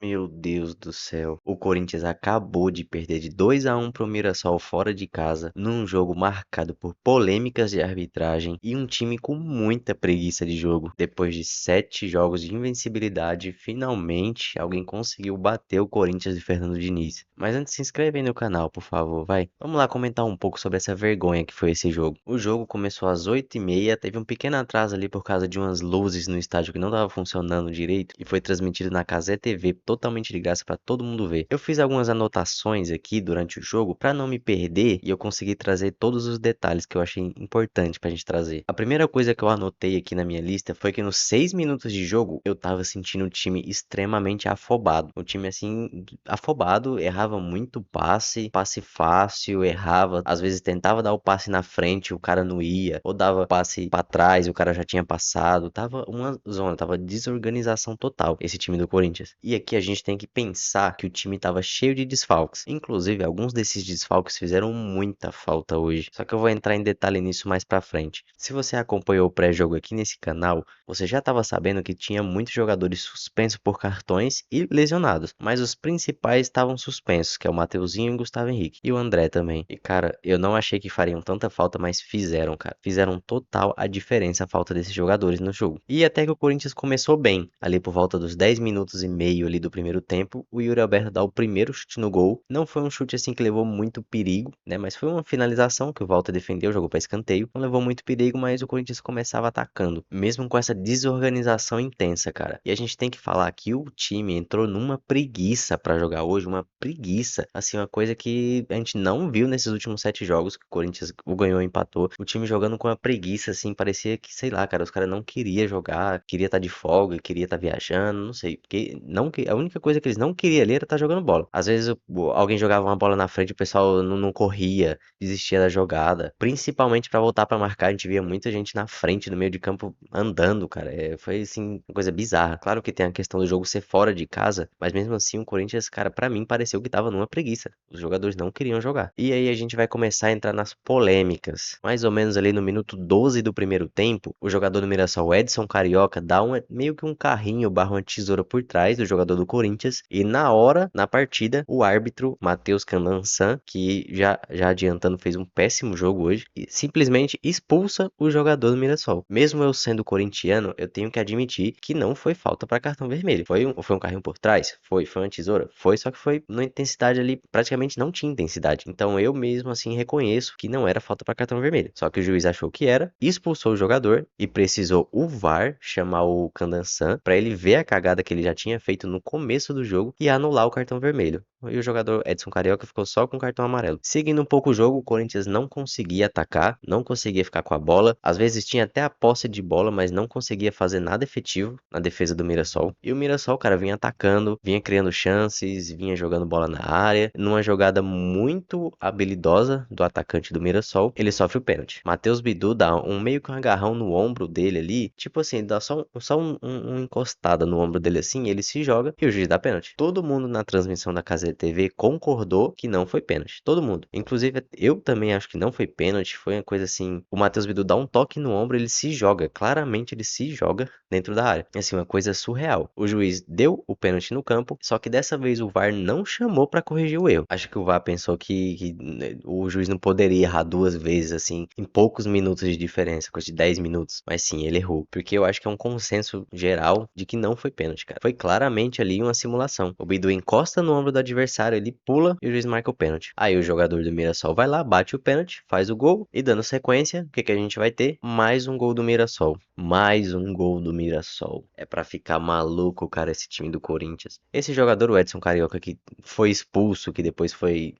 Meu Deus do céu. O Corinthians acabou de perder de 2-1 pro Mirassol fora de casa, num jogo marcado por polêmicas de arbitragem e um time com muita preguiça de jogo. Depois de 7 jogos de invencibilidade, finalmente alguém conseguiu bater o Corinthians de Fernando Diniz. Mas antes, se inscreve aí no canal, por favor, vai. Vamos lá comentar um pouco sobre essa vergonha que foi esse jogo. O jogo começou às 8h30, teve um pequeno atraso ali por causa de umas luzes no estádio que não estavam funcionando direito e foi transmitido na Cazé TV totalmente de graça para todo mundo ver. Eu fiz algumas anotações aqui durante o jogo para não me perder e eu consegui trazer todos os detalhes que eu achei importante pra gente trazer. A primeira coisa que eu anotei aqui na minha lista foi que nos 6 minutos de jogo eu tava sentindo o time extremamente afobado. O time assim, afobado, errava muito passe fácil, errava, às vezes tentava dar o passe na frente, o cara não ia, ou dava passe pra trás, o cara já tinha passado. Tava uma zona, tava desorganização total esse time do Corinthians. E aqui a gente tem que pensar que o time tava cheio de desfalques. Inclusive, alguns desses desfalques fizeram muita falta hoje. Só que eu vou entrar em detalhe nisso mais pra frente. Se você acompanhou o pré-jogo aqui nesse canal, você já estava sabendo que tinha muitos jogadores suspensos por cartões e lesionados, mas os principais estavam suspensos, que é o Mateuzinho e o Gustavo Henrique, e o André também. E cara, eu não achei que fariam tanta falta, mas fizeram, cara. Fizeram total a diferença a falta desses jogadores no jogo. E até que o Corinthians começou bem, ali por volta dos 10 minutos e meio ali do primeiro tempo, o Yuri Alberto dá o primeiro chute no gol. Não foi um chute assim que levou muito perigo, né, mas foi uma finalização que o Walter defendeu, jogou para escanteio. Não levou muito perigo, mas o Corinthians começava atacando, mesmo com essa desorganização intensa, cara. E a gente tem que falar que o time entrou numa preguiça pra jogar hoje, uma preguiça, assim, uma coisa que a gente não viu nesses últimos 7 jogos que o Corinthians o ganhou ou empatou. O time jogando com uma preguiça, assim, parecia que, sei lá, cara, os caras não queriam jogar, queria estar de folga, queria estar viajando, não sei, porque não, a única coisa que eles não queriam ali era estar jogando bola. Às vezes alguém jogava uma bola na frente, o pessoal não corria, desistia da jogada, principalmente pra voltar pra marcar. A gente via muita gente na frente, no meio de campo, andando, cara. Foi, assim, uma coisa bizarra. Claro que tem a questão do jogo ser fora de casa, mas mesmo assim, o Corinthians, cara, pra mim, pareceu que tava numa preguiça. Os jogadores não queriam jogar. E aí a gente vai começar a entrar nas polêmicas. Mais ou menos ali no minuto 12 do primeiro tempo, o jogador do Mirassol, Edson Carioca, dá meio que um carrinho barra uma tesoura por trás do jogador do Corinthians. E na hora, na partida, o árbitro, Matheus Candansan, que já adiantando fez um péssimo jogo hoje, e simplesmente expulsa o jogador do Mirassol. Mesmo eu sendo corintiano, eu tenho que admitir que não foi falta para cartão vermelho. Foi um carrinho por trás? Foi uma tesoura? Foi, só que foi numa intensidade ali, praticamente não tinha intensidade. Então eu mesmo assim reconheço que não era falta para cartão vermelho. Só que o juiz achou que era, expulsou o jogador e precisou o VAR chamar o Candansan para ele ver a cagada que ele já tinha feito no começo do jogo e anular o cartão vermelho. E o jogador Edson Carioca ficou só com o cartão amarelo. Seguindo um pouco o jogo, o Corinthians não conseguia atacar, não conseguia ficar com a bola. Às vezes tinha até a posse de bola, mas não conseguia fazer nada efetivo na defesa do Mirassol. E o Mirassol, cara, vinha atacando, vinha criando chances, vinha jogando bola na área. Numa jogada muito habilidosa do atacante do Mirassol, ele sofre o pênalti. Matheus Bidu dá meio que um agarrão no ombro dele ali, tipo assim, dá só uma encostada no ombro dele assim, ele se joga e o juiz dá pênalti. Todo mundo na transmissão da Cazé TV concordou que não foi pênalti. Todo mundo. Inclusive, eu também acho que não foi pênalti. Foi uma coisa assim. O Matheus Bidu dá um toque no ombro, ele se joga. Claramente ele se joga dentro da área. Assim, uma coisa surreal. O juiz deu o pênalti no campo, só que dessa vez o VAR não chamou pra corrigir o erro. Acho que o VAR pensou que o juiz não poderia errar 2 vezes, assim, em poucos minutos de diferença, coisa de 10 minutos. Mas sim, ele errou. Porque eu acho que é um consenso geral de que não foi pênalti, cara. Foi claramente ali uma simulação. O Bidu encosta no ombro do adversário, ele pula e o juiz marca o pênalti. Aí o jogador do Mirassol vai lá, bate o pênalti, faz o gol e dando sequência, o que que a gente vai ter? Mais um gol do Mirassol. Mais um gol do Mirassol. É pra ficar maluco, cara, esse time do Corinthians. Esse jogador, o Edson Carioca, que foi expulso, que depois foi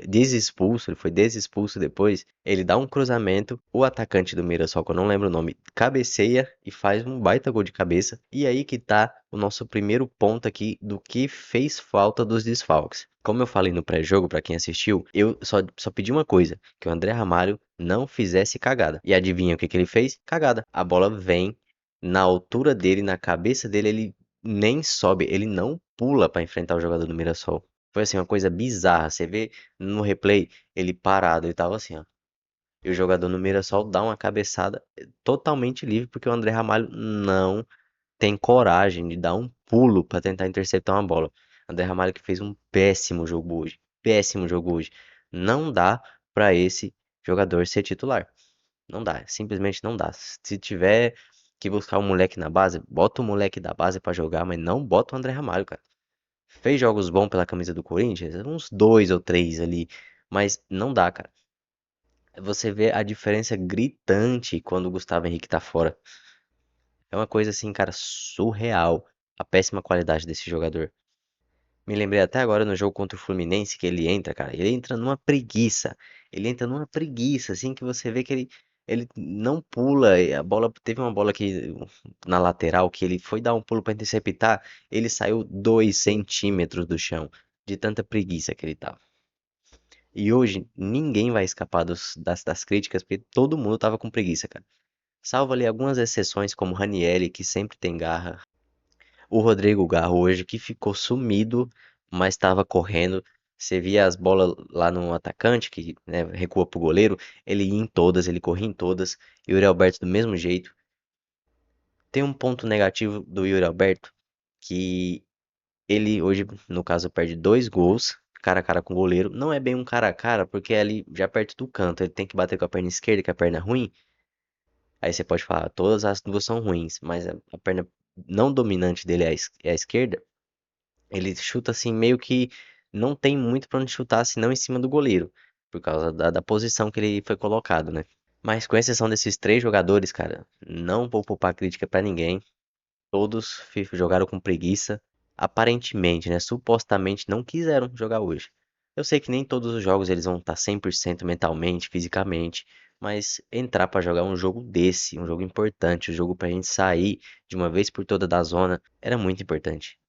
desexpulso, ele foi desexpulso depois, ele dá um cruzamento, o atacante do Mirassol, que eu não lembro o nome, cabeceia e faz um baita gol de cabeça. E aí que tá o nosso primeiro ponto aqui do que fez falta dos desfalques. Como eu falei no pré-jogo, pra quem assistiu, eu só pedi uma coisa, que o André Ramalho não fizesse cagada. E adivinha o que que ele fez? Cagada. A bola vem na altura dele, na cabeça dele, ele nem sobe, ele não pula pra enfrentar o jogador do Mirassol. Foi assim uma coisa bizarra. Você vê no replay ele parado, ele tava assim, ó. E o jogador no Mirassol dá uma cabeçada totalmente livre porque o André Ramalho não tem coragem de dar um pulo pra tentar interceptar uma bola. André Ramalho que fez um péssimo jogo hoje. Péssimo jogo hoje. Não dá pra esse jogador ser titular. Não dá, simplesmente não dá. Se tiver que buscar um moleque na base, bota o moleque da base pra jogar, mas não bota o André Ramalho, cara. Fez jogos bons pela camisa do Corinthians, uns dois ou três ali, mas não dá, cara. Você vê a diferença gritante quando o Gustavo Henrique tá fora. É uma coisa assim, cara, surreal. A péssima qualidade desse jogador. Me lembrei até agora no jogo contra o Fluminense que ele entra, cara. Ele entra numa preguiça. Ele entra numa preguiça, assim, que você vê que ele não pula. E a bola, teve uma bola aqui na lateral que ele foi dar um pulo pra interceptar. Ele saiu 2 centímetros do chão, de tanta preguiça que ele tava. E hoje ninguém vai escapar das críticas, porque todo mundo tava com preguiça, cara. Salvo ali algumas exceções, como o Ranieri, que sempre tem garra. O Rodrigo Garro hoje, que ficou sumido, mas estava correndo. Você via as bolas lá no atacante, que né, recua pro goleiro, ele ia em todas, ele corria em todas. E o Yuri Alberto do mesmo jeito. Tem um ponto negativo do Yuri Alberto, que ele hoje, no caso, perde 2 gols, cara a cara com o goleiro. Não é bem um cara a cara, porque é ali já perto do canto. Ele tem que bater com a perna esquerda, que é a perna ruim. Aí você pode falar, todas as duas são ruins, mas a perna não dominante dele é é a esquerda. Ele chuta assim, meio que não tem muito pra onde chutar, senão em cima do goleiro, por causa da posição que ele foi colocado, né? Mas com exceção desses 3 jogadores, cara, não vou poupar crítica pra ninguém. Todos jogaram com preguiça. Aparentemente, né? Supostamente não quiseram jogar hoje. Eu sei que nem todos os jogos eles vão estar 100% mentalmente, fisicamente, mas entrar pra jogar um jogo desse, um jogo importante, um jogo pra gente sair de uma vez por toda da zona, era muito importante.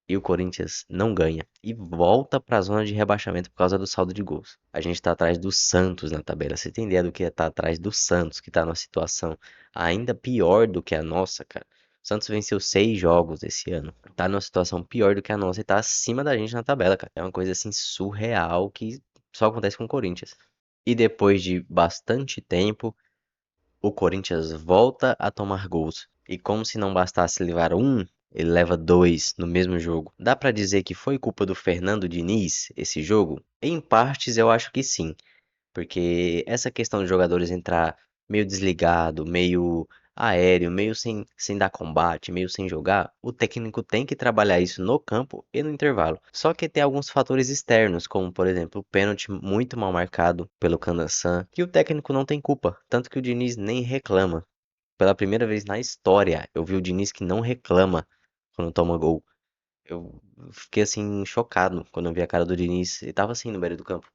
E o Corinthians não ganha e volta para a zona de rebaixamento por causa do saldo de gols. A gente está atrás do Santos na tabela. Você tem ideia do que é estar atrás do Santos, que está numa situação ainda pior do que a nossa, cara? O Santos venceu 6 jogos esse ano. Tá numa situação pior do que a nossa e tá acima da gente na tabela, cara. É uma coisa assim surreal que só acontece com o Corinthians. E depois de bastante tempo, o Corinthians volta a tomar gols. E como se não bastasse levar um, ele leva 2 no mesmo jogo. Dá pra dizer que foi culpa do Fernando Diniz esse jogo? Em partes eu acho que sim. Porque essa questão dos jogadores entrar meio desligado, meio aéreo, meio sem dar combate, meio sem jogar, o técnico tem que trabalhar isso no campo e no intervalo. Só que tem alguns fatores externos, como por exemplo o pênalti muito mal marcado pelo Canassan, que o técnico não tem culpa, tanto que o Diniz nem reclama. Pela primeira vez na história, eu vi o Diniz que não reclama quando toma gol. Eu fiquei assim chocado quando eu vi a cara do Diniz. Ele tava assim no beira do campo,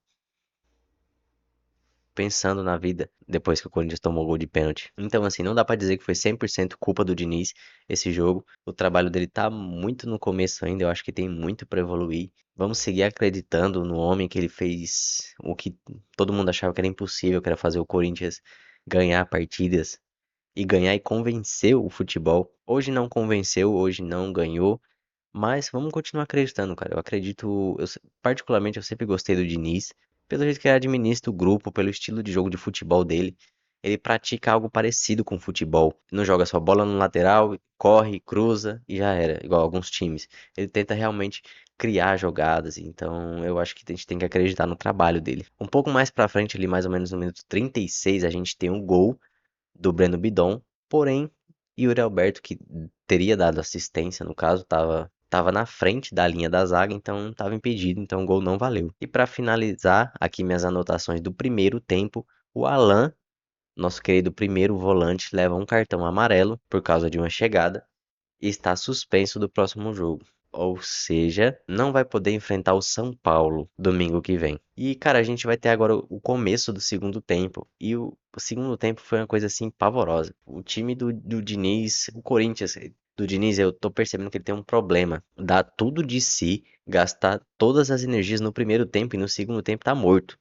pensando na vida depois que o Corinthians tomou o gol de pênalti. Então, assim, não dá pra dizer que foi 100% culpa do Diniz esse jogo. O trabalho dele tá muito no começo ainda, eu acho que tem muito pra evoluir. Vamos seguir acreditando no homem que ele fez o que todo mundo achava que era impossível, que era fazer o Corinthians ganhar partidas e ganhar e convenceu o futebol. Hoje não convenceu, hoje não ganhou, mas vamos continuar acreditando, cara. Eu acredito, particularmente eu sempre gostei do Diniz, pelo jeito que ele administra o grupo, pelo estilo de jogo de futebol dele. Ele pratica algo parecido com futebol. Não joga só bola no lateral, corre, cruza e já era, igual alguns times. Ele tenta realmente criar jogadas, então eu acho que a gente tem que acreditar no trabalho dele. Um pouco mais pra frente, ali mais ou menos no minuto 36, a gente tem um gol do Breno Bidon, porém, Yuri Alberto, que teria dado assistência, no caso, tava na frente da linha da zaga, então estava impedido, então o gol não valeu. E para finalizar, aqui minhas anotações do primeiro tempo, o Alan, nosso querido primeiro volante, leva um cartão amarelo por causa de uma chegada e está suspenso do próximo jogo. Ou seja, não vai poder enfrentar o São Paulo domingo que vem. E, cara, a gente vai ter agora o começo do segundo tempo. E o segundo tempo foi uma coisa assim pavorosa. O time do Diniz, o Corinthians do Diniz, eu tô percebendo que ele tem um problema. Dá tudo de si, gastar todas as energias no primeiro tempo e no segundo tempo tá morto.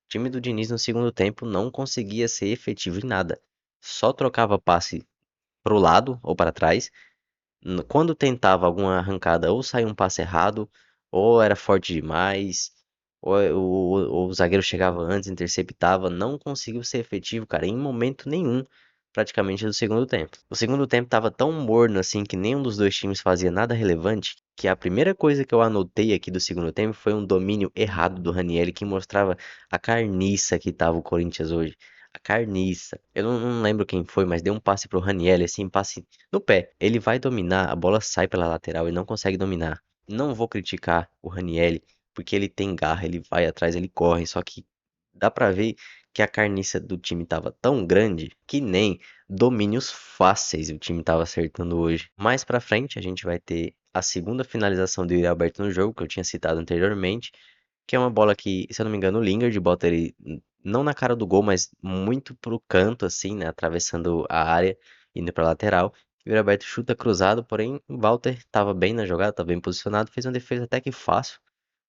O time do Diniz no segundo tempo não conseguia ser efetivo em nada. Só trocava passe pro lado ou para trás quando tentava alguma arrancada, ou saía um passe errado, ou era forte demais, ou o zagueiro chegava antes, interceptava, não conseguiu ser efetivo, cara, em momento nenhum. praticamente do segundo tempo. O segundo tempo tava tão morno assim que nenhum dos dois times fazia nada relevante, que a primeira coisa que eu anotei aqui do segundo tempo foi um domínio errado do Ranieri que mostrava a carniça que tava o Corinthians hoje. A carniça. Eu não lembro quem foi, mas deu um passe pro Ranieri, assim, passe no pé. Ele vai dominar, a bola sai pela lateral e não consegue dominar. Não vou criticar o Ranieri, porque ele tem garra, ele vai atrás, ele corre, só que dá pra ver que a carniça do time tava tão grande que nem domínios fáceis o time tava acertando hoje. Mais pra frente a gente vai ter a segunda finalização do Yuri Alberto no jogo, que eu tinha citado anteriormente, que é uma bola que, se eu não me engano, o Lingard bota ele não na cara do gol, mas muito pro canto, assim, né, atravessando a área, indo pra lateral. O Yuri Alberto chuta cruzado, porém o Walter tava bem na jogada, tava bem posicionado, fez uma defesa até que fácil.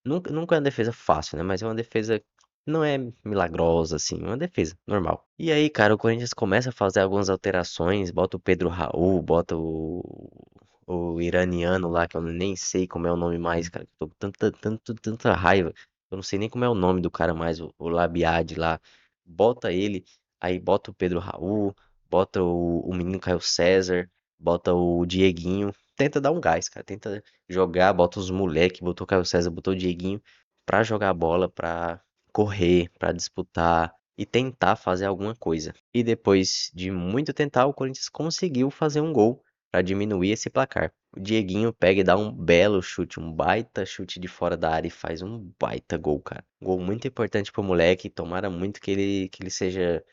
Nunca é uma defesa fácil, né? Mas é uma defesa não é milagrosa, assim, é uma defesa normal. E aí, cara, o Corinthians começa a fazer algumas alterações, bota o Pedro Raul, bota o iraniano lá, que eu nem sei como é o nome mais, cara. Tô com tanta raiva. Eu não sei nem como é o nome do cara mais, o Labiade lá. Bota ele, aí bota o Pedro Raul, bota o menino Caio César, bota o Dieguinho. Tenta dar um gás, cara. Tenta jogar, bota os moleque, botou o Caio César, botou o Dieguinho pra jogar bola, pra correr, pra disputar e tentar fazer alguma coisa. E depois de muito tentar, o Corinthians conseguiu fazer um gol pra diminuir esse placar. O Dieguinho pega e dá um belo chute, um baita chute de fora da área e faz um baita gol, cara. Gol muito importante pro moleque, tomara muito que ele seja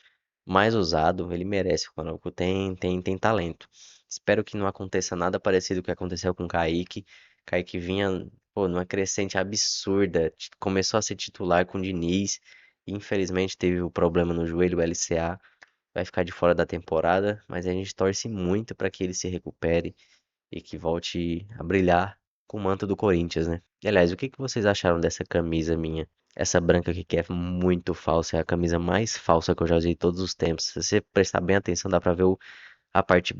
mais usado, ele merece. O Canoco tem talento. Espero que não aconteça nada parecido com o que aconteceu com o Kaique. Kaique vinha, pô, numa crescente absurda. Começou a ser titular com o Diniz. Infelizmente teve o problema no joelho, o LCA. Vai ficar de fora da temporada, mas a gente torce muito para que ele se recupere e que volte a brilhar com o manto do Corinthians, né? E, aliás, o que que vocês acharam dessa camisa minha? Essa branca aqui que é muito falsa, é a camisa mais falsa que eu já usei todos os tempos. Se você prestar bem atenção, dá pra ver a parte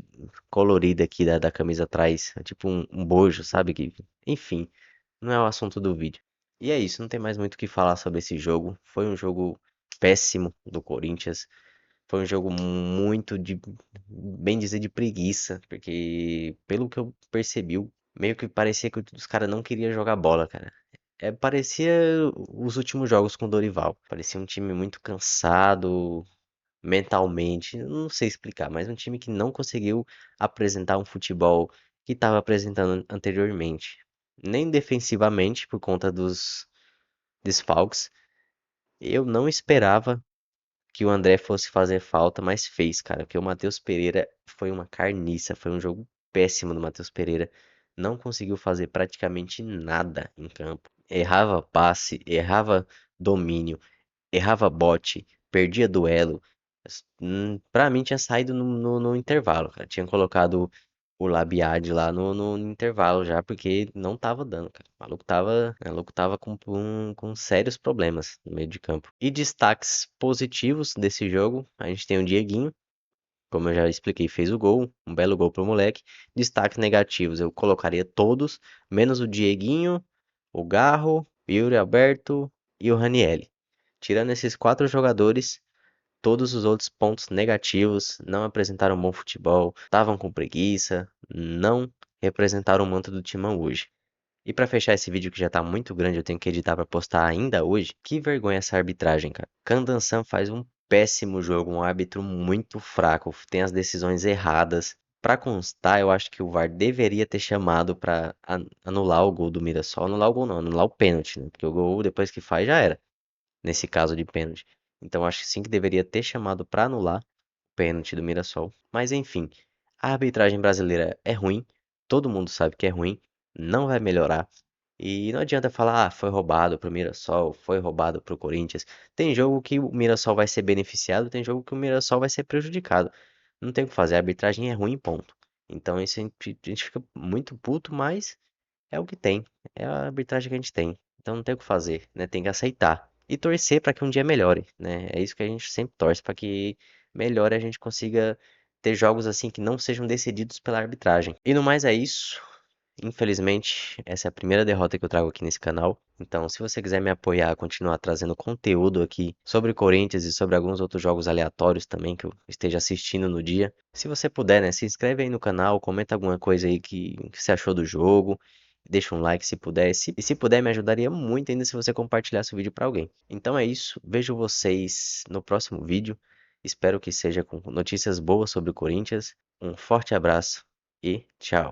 colorida aqui da camisa atrás. É tipo um bojo, sabe? Enfim, não é o assunto do vídeo. E é isso, não tem mais muito o que falar sobre esse jogo. Foi um jogo péssimo do Corinthians. Foi um jogo muito bem dizer, de preguiça, porque pelo que eu percebi, meio que parecia que os caras não queriam jogar bola, cara. Parecia os últimos jogos com o Dorival. Parecia um time muito cansado mentalmente, eu não sei explicar, mas um time que não conseguiu apresentar um futebol que estava apresentando anteriormente. Nem defensivamente, por conta dos desfalques. Eu não esperava que o André fosse fazer falta, mas fez, cara. Porque o Matheus Pereira foi uma carniça, foi um jogo péssimo do Matheus Pereira. Não conseguiu fazer praticamente nada em campo. Errava passe, errava domínio, errava bote, perdia duelo. Pra mim tinha saído no intervalo, cara. Tinha colocado o Labiade lá no intervalo já, porque não tava dando, cara. O maluco tava com sérios problemas no meio de campo. E destaques positivos desse jogo, a gente tem o Dieguinho, como eu já expliquei, fez o gol, um belo gol pro moleque. Destaques negativos, eu colocaria todos, menos o Dieguinho, o Garro, Yuri Alberto e o Ranielli. Tirando esses quatro jogadores, todos os outros pontos negativos, não apresentaram bom futebol, estavam com preguiça, não representaram o manto do Timão hoje. E pra fechar esse vídeo que já tá muito grande, eu tenho que editar pra postar ainda hoje. Que vergonha essa arbitragem, cara. Kandansan faz um péssimo jogo, um árbitro muito fraco, tem as decisões erradas. Pra constar, eu acho que o VAR deveria ter chamado pra anular o gol do Mirassol. Anular o gol não, anular o pênalti, né? Porque o gol depois que faz já era, nesse caso de pênalti. Então acho que sim que deveria ter chamado pra anular o pênalti do Mirassol. Mas enfim, a arbitragem brasileira é ruim, todo mundo sabe que é ruim, não vai melhorar. E não adianta falar, foi roubado pro Mirassol, foi roubado pro Corinthians. Tem jogo que o Mirassol vai ser beneficiado, tem jogo que o Mirassol vai ser prejudicado. Não tem o que fazer, a arbitragem é ruim, ponto. Então isso a gente fica muito puto, mas é o que tem. É a arbitragem que a gente tem. Então não tem o que fazer, né? Tem que aceitar. E torcer para que um dia melhore, né? É isso que a gente sempre torce, para que melhore, a gente consiga ter jogos assim que não sejam decididos pela arbitragem. E no mais é isso. Infelizmente, essa é a primeira derrota que eu trago aqui nesse canal. Então, se você quiser me apoiar, continuar trazendo conteúdo aqui sobre o Corinthians e sobre alguns outros jogos aleatórios também que eu esteja assistindo no dia, se você puder, né, se inscreve aí no canal, comenta alguma coisa aí que você achou do jogo, deixa um like se puder. E se puder, me ajudaria muito ainda se você compartilhasse o vídeo para alguém. Então é isso, vejo vocês no próximo vídeo. Espero que seja com notícias boas sobre o Corinthians. Um forte abraço e tchau.